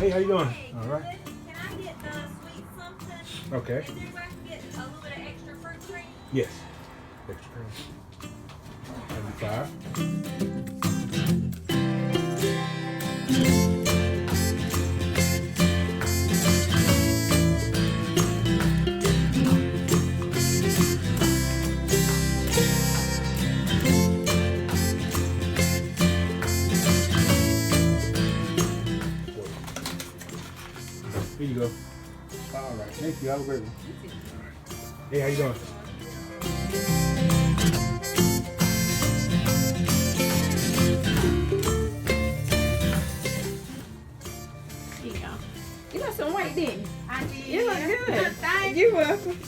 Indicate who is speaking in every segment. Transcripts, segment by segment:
Speaker 1: Hey, how you doing?
Speaker 2: Hey,
Speaker 1: All right.
Speaker 2: Can I get sweet something?
Speaker 1: Okay.
Speaker 2: And then I can get a little bit of extra fruit cream.
Speaker 1: Yes. Extra cream. 75. Here you go. All right. Thank you. Have a great one. Hey, how you doing?
Speaker 3: Here you go. You lost some weight, didn't you?
Speaker 2: I did.
Speaker 3: You look good.
Speaker 2: Thank
Speaker 3: You're welcome.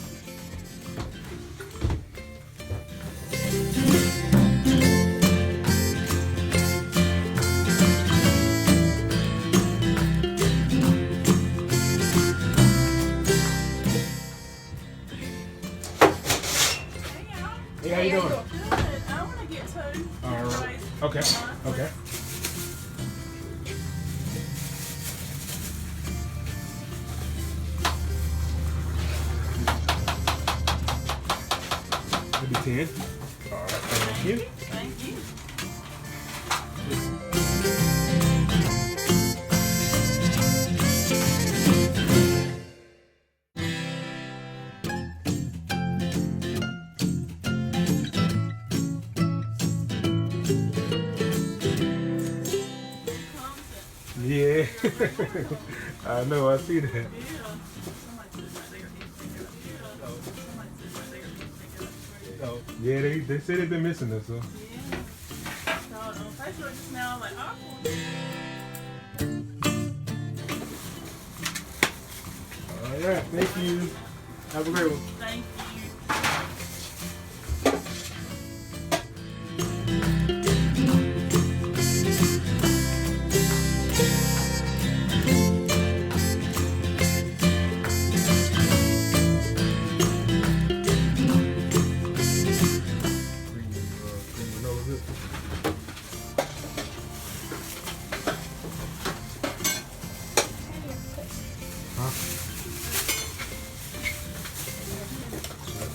Speaker 1: Hey, how you doing?
Speaker 4: Good. I want to get two.
Speaker 1: All right. Okay. Okay. Maybe 10. All right. Thank you.
Speaker 4: Thank you.
Speaker 1: Yeah. I know. I see that. Yeah, they said they've been missing us, so.
Speaker 4: So on Facebook just now, I'm like, oh.
Speaker 1: All right. Thank you. Have a great one.
Speaker 4: Thank you.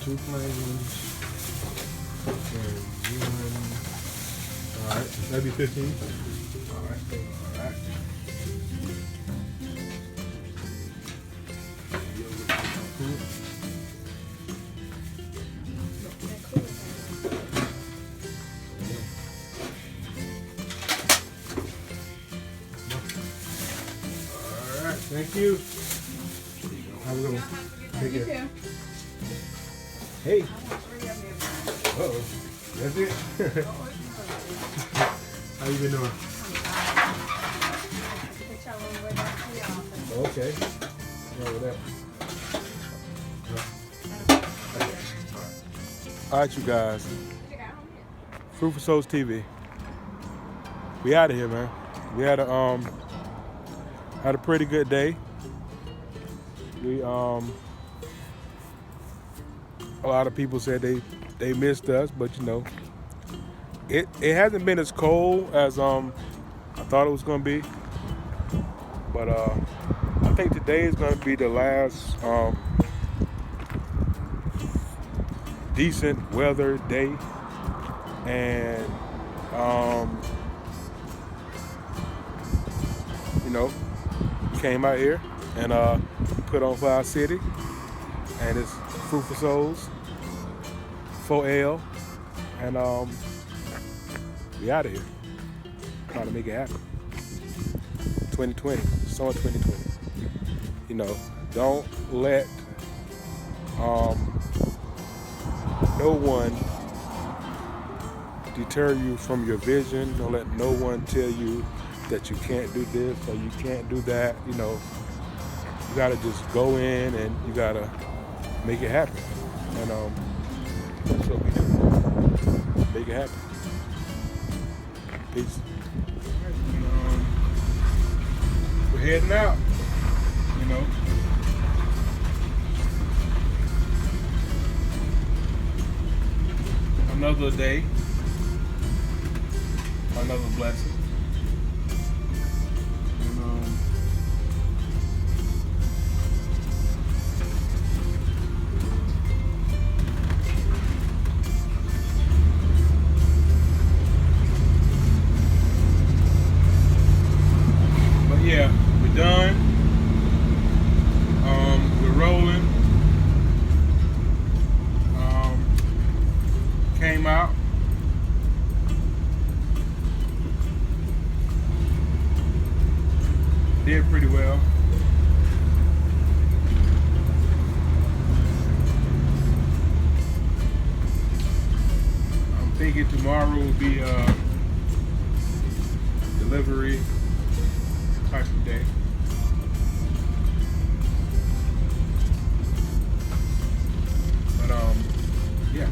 Speaker 1: Two flames. And one. All right, that'd be 15. All right, all right. All right, thank you. Have a good one. Take care. Hey. Uh-oh. That's it? How you been doing? Okay. What's wrong with that? All right, you guys. Fruitful Souls TV. We out of here, man. We had a pretty good day. We a lot of people said they missed us, but you know, it hasn't been as cold as I thought it was gonna be. But I think today is gonna be the last decent weather day, and you know, came out here and put on for our city, and it's Fruitful Souls, 4L, and we out of here. Trying to make it happen. 2020, summer 2020. You know, don't let no one deter you from your vision. Don't let no one tell you that you can't do this or you can't do that. You know, you gotta just go in and you gotta make it happen. And that's what we do. Make it happen. Peace. We're heading out, you know. Another day, another blessing. And yeah, we're done. We're rolling. Came out. Did pretty well. I'm thinking tomorrow will be a delivery type of day. But yeah.